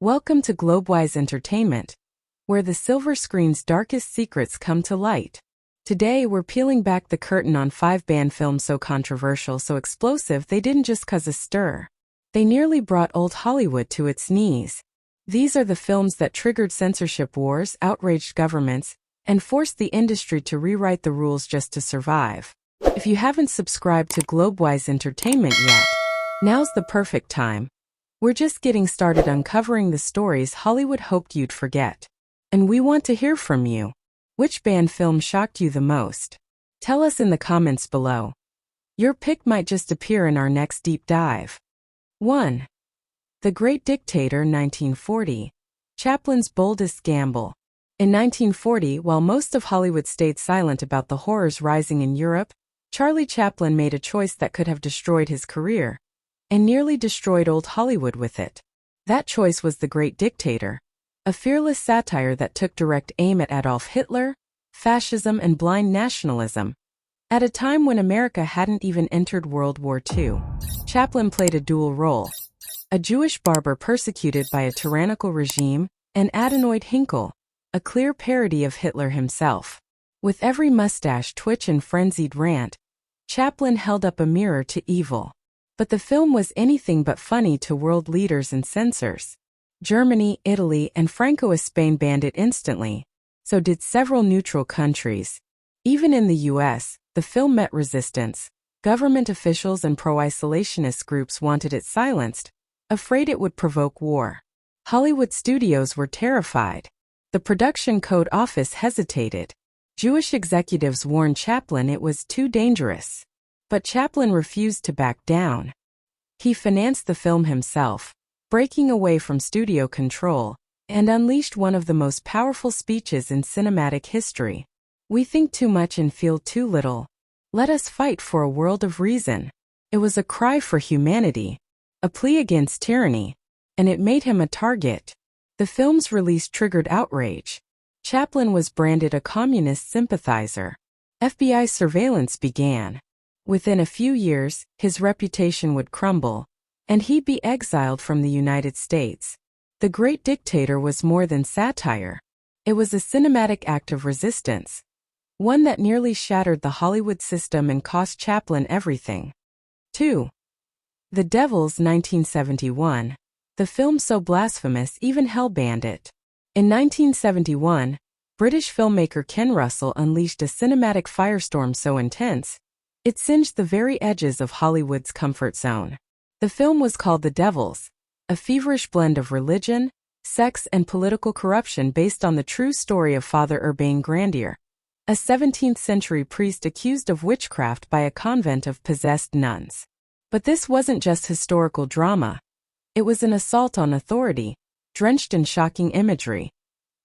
Welcome to Globewise Entertainment, where the silver screen's darkest secrets come to light. Today, we're peeling back the curtain on 5 banned films so controversial, so explosive they didn't just cause a stir. They nearly brought old Hollywood to its knees. These are the films that triggered censorship wars, outraged governments, and forced the industry to rewrite the rules just to survive. If you haven't subscribed to Globewise Entertainment yet, now's the perfect time. We're just getting started uncovering the stories Hollywood hoped you'd forget. And we want to hear from you. Which banned film shocked you the most? Tell us in the comments below. Your pick might just appear in our next deep dive. 1. The Great Dictator, 1940. Chaplin's boldest gamble. In 1940, while most of Hollywood stayed silent about the horrors rising in Europe, Charlie Chaplin made a choice that could have destroyed his career, and nearly destroyed old Hollywood with it. That choice was The Great Dictator, a fearless satire that took direct aim at Adolf Hitler, fascism, and blind nationalism. At a time when America hadn't even entered World War II, Chaplin played a dual role: a Jewish barber persecuted by a tyrannical regime, and Adenoid Hinkle, a clear parody of Hitler himself. With every mustache twitch and frenzied rant, Chaplin held up a mirror to evil. But the film was anything but funny to world leaders and censors. Germany, Italy, and Francoist Spain banned it instantly. So did several neutral countries. Even in the US, the film met resistance. Government officials and pro-isolationist groups wanted it silenced, afraid it would provoke war. Hollywood studios were terrified. The Production Code Office hesitated. Jewish executives warned Chaplin it was too dangerous. But Chaplin refused to back down. He financed the film himself, breaking away from studio control, and unleashed one of the most powerful speeches in cinematic history. We think too much and feel too little. Let us fight for a world of reason. It was a cry for humanity, a plea against tyranny, and it made him a target. The film's release triggered outrage. Chaplin was branded a communist sympathizer. FBI surveillance began. Within a few years, his reputation would crumble, and he'd be exiled from the United States. The Great Dictator was more than satire. It was a cinematic act of resistance, one that nearly shattered the Hollywood system and cost Chaplin everything. 2. The Devils, 1971. The film so blasphemous even hell banned it. In 1971, British filmmaker Ken Russell unleashed a cinematic firestorm so intense, it singed the very edges of Hollywood's comfort zone. The film was called The Devils, a feverish blend of religion, sex, and political corruption based on the true story of Father Urbain Grandier, a 17th-century priest accused of witchcraft by a convent of possessed nuns. But this wasn't just historical drama. It was an assault on authority, drenched in shocking imagery.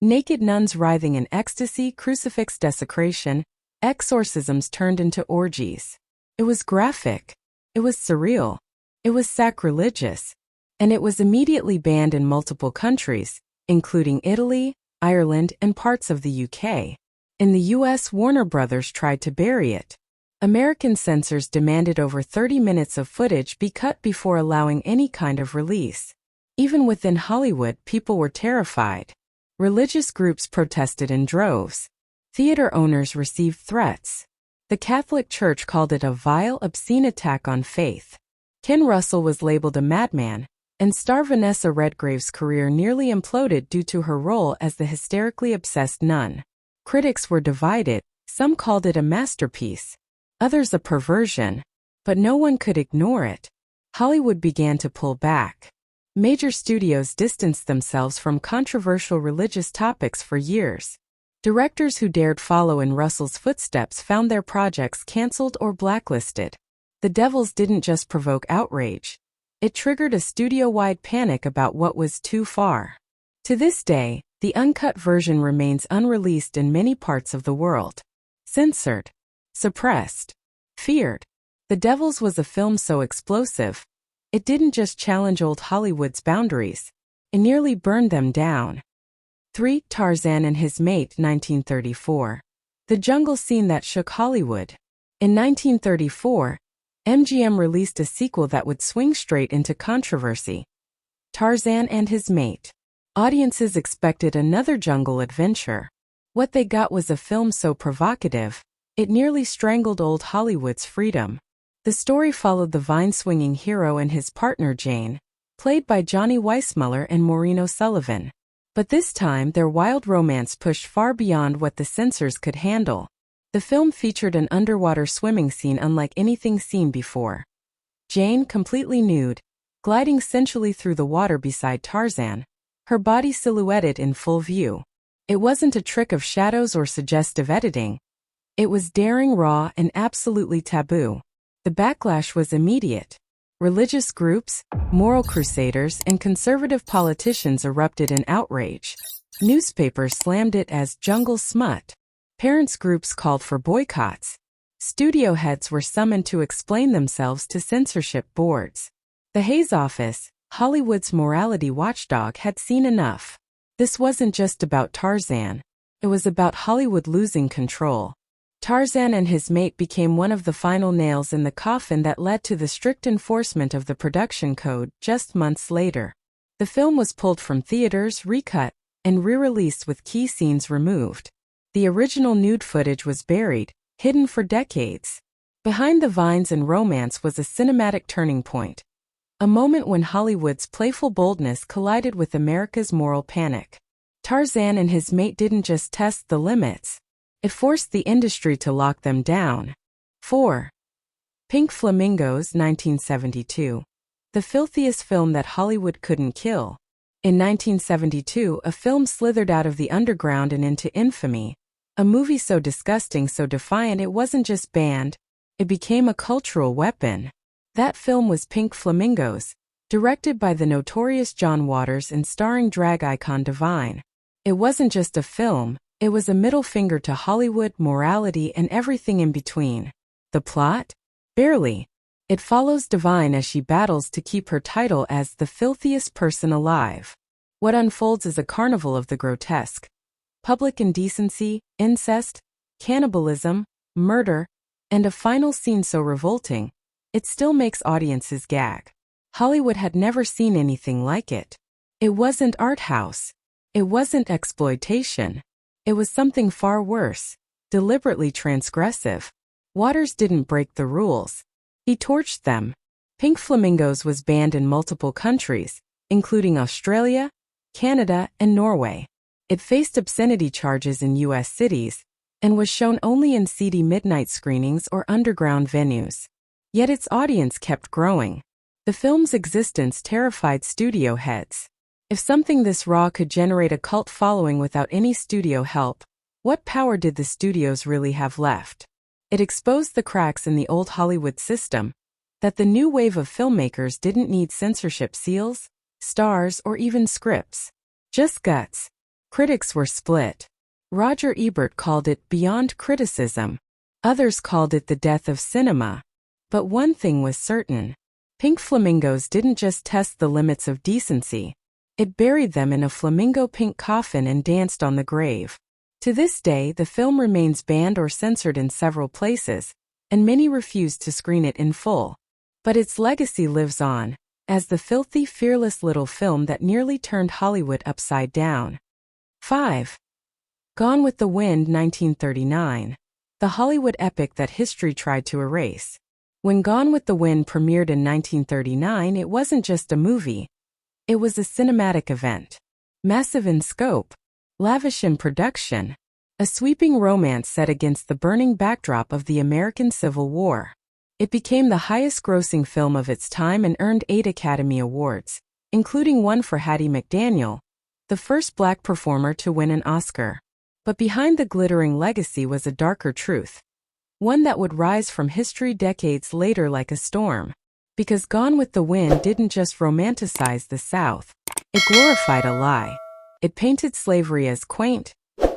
Naked nuns writhing in ecstasy, crucifix desecration, exorcisms turned into orgies. It was graphic. It was surreal. It was sacrilegious. And it was immediately banned in multiple countries, including Italy, Ireland, and parts of the UK. In the US, Warner Brothers tried to bury it. American censors demanded over 30 minutes of footage be cut before allowing any kind of release. Even within Hollywood, people were terrified. Religious groups protested in droves. Theater owners received threats. The Catholic Church called it a vile, obscene attack on faith. Ken Russell was labeled a madman, and star Vanessa Redgrave's career nearly imploded due to her role as the hysterically obsessed nun. Critics were divided. Some called it a masterpiece, others a perversion, but no one could ignore it. Hollywood began to pull back. Major studios distanced themselves from controversial religious topics for years. Directors who dared follow in Russell's footsteps found their projects canceled or blacklisted. The Devils didn't just provoke outrage. It triggered a studio-wide panic about what was too far. To this day, the uncut version remains unreleased in many parts of the world. Censored, suppressed, feared. The Devils was a film so explosive, it didn't just challenge old Hollywood's boundaries, it nearly burned them down. 3. Tarzan and His Mate, 1934. The jungle scene that shook Hollywood. In 1934, MGM released a sequel that would swing straight into controversy. Tarzan and His Mate. Audiences expected another jungle adventure. What they got was a film so provocative, it nearly strangled old Hollywood's freedom. The story followed the vine-swinging hero and his partner Jane, played by Johnny Weissmuller and Maureen O'Sullivan. But this time their wild romance pushed far beyond what the censors could handle. The film featured an underwater swimming scene unlike anything seen before. Jane, completely nude, gliding sensually through the water beside Tarzan, her body silhouetted in full view. It wasn't a trick of shadows or suggestive editing. It was daring, raw, and absolutely taboo. The backlash was immediate. Religious groups, moral crusaders, and conservative politicians erupted in outrage. Newspapers slammed it as jungle smut. Parents' groups called for boycotts. Studio heads were summoned to explain themselves to censorship boards. The Hays Office, Hollywood's morality watchdog, had seen enough. This wasn't just about Tarzan. It was about Hollywood losing control. Tarzan and His Mate became one of the final nails in the coffin that led to the strict enforcement of the production code just months later. The film was pulled from theaters, recut, and re-released with key scenes removed. The original nude footage was buried, hidden for decades. Behind the vines and romance was a cinematic turning point. A moment when Hollywood's playful boldness collided with America's moral panic. Tarzan and His Mate didn't just test the limits. It forced the industry to lock them down. 4. Pink Flamingos, 1972. The filthiest film that Hollywood couldn't kill. In 1972, a film slithered out of the underground and into infamy. A movie so disgusting, so defiant it wasn't just banned, it became a cultural weapon. That film was Pink Flamingos, directed by the notorious John Waters and starring drag icon Divine. It wasn't just a film, it was a middle finger to Hollywood, morality, and everything in between. The plot? Barely. It follows Divine as she battles to keep her title as the filthiest person alive. What unfolds is a carnival of the grotesque. Public indecency, incest, cannibalism, murder, and a final scene so revolting, it still makes audiences gag. Hollywood had never seen anything like it. It wasn't art house. It wasn't exploitation. It was something far worse, deliberately transgressive. Waters didn't break the rules. He torched them. Pink Flamingos was banned in multiple countries, including Australia, Canada, and Norway. It faced obscenity charges in U.S. cities, and was shown only in seedy midnight screenings or underground venues. Yet its audience kept growing. The film's existence terrified studio heads. If something this raw could generate a cult following without any studio help, what power did the studios really have left? It exposed the cracks in the old Hollywood system, that the new wave of filmmakers didn't need censorship seals, stars, or even scripts. Just guts. Critics were split. Roger Ebert called it beyond criticism. Others called it the death of cinema. But one thing was certain. Pink Flamingos didn't just test the limits of decency. It buried them in a flamingo pink coffin and danced on the grave. To this day, the film remains banned or censored in several places, and many refuse to screen it in full. But its legacy lives on, as the filthy, fearless little film that nearly turned Hollywood upside down. 5. Gone with the Wind, 1939. The Hollywood epic that history tried to erase. When Gone with the Wind premiered in 1939, it wasn't just a movie. It was a cinematic event. Massive in scope, lavish in production, a sweeping romance set against the burning backdrop of the American Civil War. It became the highest-grossing film of its time and earned 8 Academy Awards, including one for Hattie McDaniel, the first black performer to win an Oscar. But behind the glittering legacy was a darker truth. One that would rise from history decades later like a storm. Because Gone with the Wind didn't just romanticize the South, it glorified a lie. It painted slavery as quaint,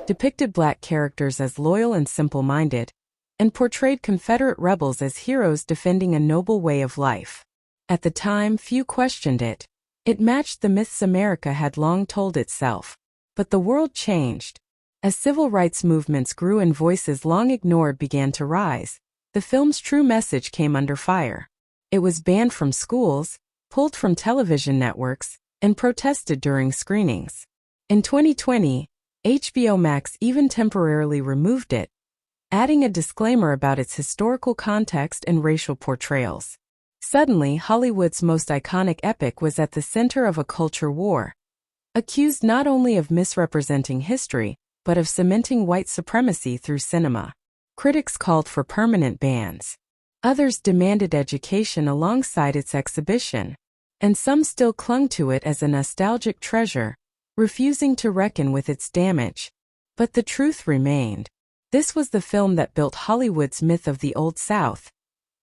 depicted black characters as loyal and simple-minded, and portrayed Confederate rebels as heroes defending a noble way of life. At the time, few questioned it. It matched the myths America had long told itself. But the world changed. As civil rights movements grew and voices long ignored began to rise, the film's true message came under fire. It was banned from schools, pulled from television networks, and protested during screenings. In 2020, HBO Max even temporarily removed it, adding a disclaimer about its historical context and racial portrayals. Suddenly, Hollywood's most iconic epic was at the center of a culture war, accused not only of misrepresenting history, but of cementing white supremacy through cinema. Critics called for permanent bans. Others demanded education alongside its exhibition, and some still clung to it as a nostalgic treasure, refusing to reckon with its damage. But the truth remained. This was the film that built Hollywood's myth of the Old South,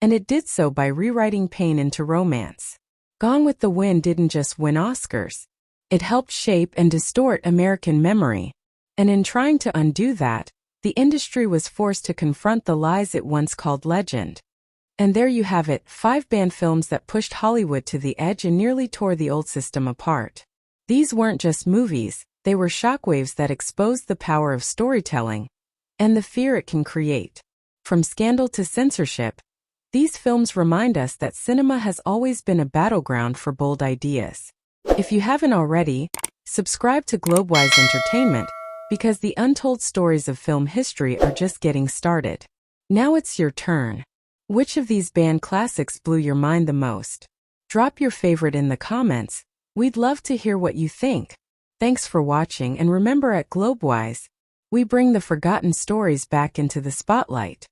and it did so by rewriting pain into romance. Gone with the Wind didn't just win Oscars. It helped shape and distort American memory. And in trying to undo that, the industry was forced to confront the lies it once called legend. And there you have it, 5 banned films that pushed Hollywood to the edge and nearly tore the old system apart. These weren't just movies, they were shockwaves that exposed the power of storytelling and the fear it can create. From scandal to censorship, these films remind us that cinema has always been a battleground for bold ideas. If you haven't already, subscribe to Globewise Entertainment, because the untold stories of film history are just getting started. Now it's your turn. Which of these banned classics blew your mind the most? Drop your favorite in the comments. We'd love to hear what you think. Thanks for watching, and remember, at Globewise, we bring the forgotten stories back into the spotlight.